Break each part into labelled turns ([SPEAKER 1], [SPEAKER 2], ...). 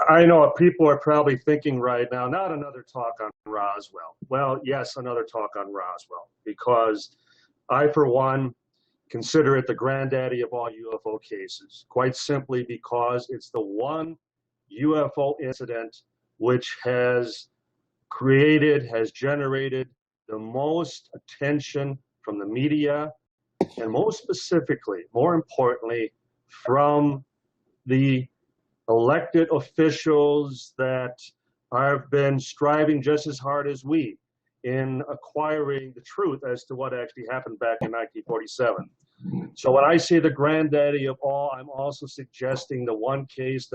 [SPEAKER 1] I know what people are probably thinking right now, not another talk on Roswell. Well, yes, another talk on Roswell, because I, for one, consider it the granddaddy of all UFO cases, quite simply because it's the one UFO incident which has generated the most attention from the media, and most specifically, more importantly, from the elected officials that have been striving just as hard as we in acquiring the truth as to what actually happened back in 1947. So when I say the granddaddy of all, I'm also suggesting the one case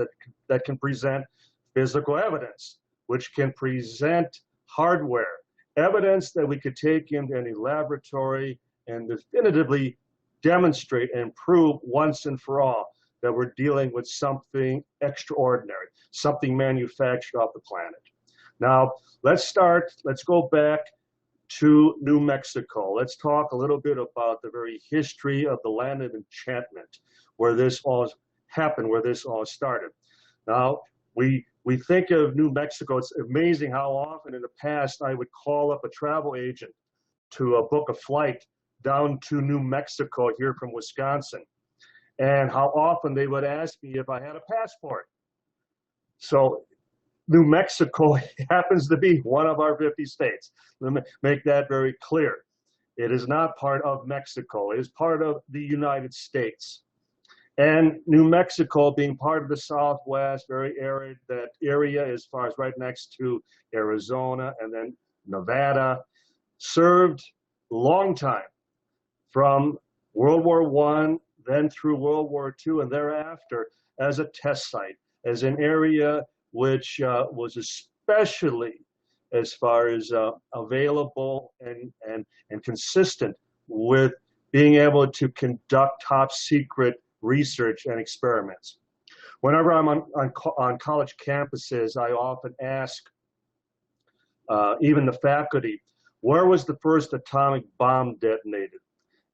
[SPEAKER 1] that can present physical evidence, which can present hardware, evidence that we could take into any laboratory and definitively demonstrate and prove once and for all that we're dealing with something extraordinary, something manufactured off the planet. Now, let's go back to New Mexico. Let's talk a little bit about the very history of the land of enchantment, where this all happened, where this all started. Now, we think of New Mexico. It's amazing how often in the past I would call up a travel agent to book a flight down to New Mexico here from Wisconsin, and how often they would ask me if I had a passport. So New Mexico happens to be one of our 50 states. Let me make that very clear. It is not part of Mexico. It is part of the United States. And New Mexico, being part of the Southwest, very arid, that area as far as right next to Arizona and then Nevada, served a long time from World War I, then through World War II, and thereafter as a test site, as an area which was especially as far as available and consistent with being able to conduct top secret research and experiments. Whenever I'm on college campuses, I often ask even the faculty, where was the first atomic bomb detonated?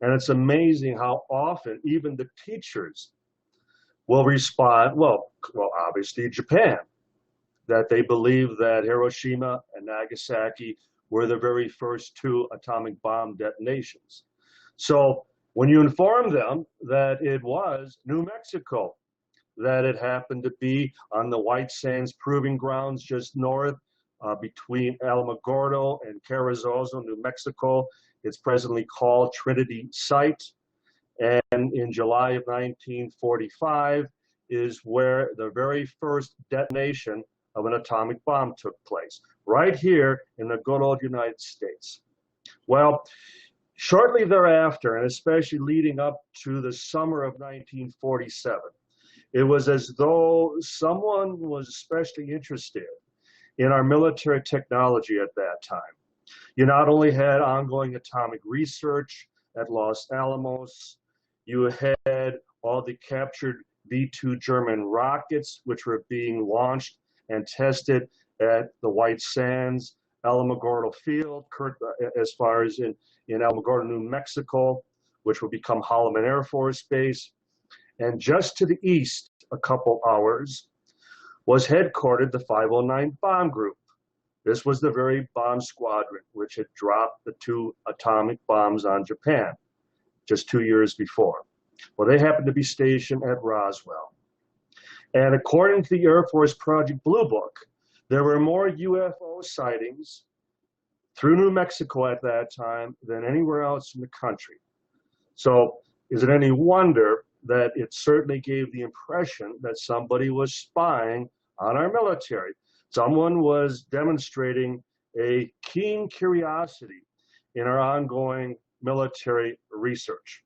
[SPEAKER 1] And it's amazing how often even the teachers will respond, well, obviously Japan, that they believe that Hiroshima and Nagasaki were the very first two atomic bomb detonations. So when you inform them that it was New Mexico, that it happened to be on the White Sands Proving Grounds just north between Alamogordo and Carrizozo, New Mexico, it's presently called Trinity Site. And in July of 1945 is where the very first detonation of an atomic bomb took place, right here in the good old United States. Well, shortly thereafter, and especially leading up to the summer of 1947, it was as though someone was especially interested in our military technology at that time. You not only had ongoing atomic research at Los Alamos, you had all the captured V-2 German rockets, which were being launched and tested at the White Sands, Alamogordo Field, as far as in Alamogordo, New Mexico, which will become Holloman Air Force Base. And just to the east, a couple hours, was headquartered the 509 Bomb Group. This was the very bomb squadron which had dropped the two atomic bombs on Japan just 2 years before. Well, they happened to be stationed at Roswell. And according to the Air Force Project Blue Book, there were more UFO sightings through New Mexico at that time than anywhere else in the country. So is it any wonder that it certainly gave the impression that somebody was spying on our military? Someone was demonstrating a keen curiosity in our ongoing military research.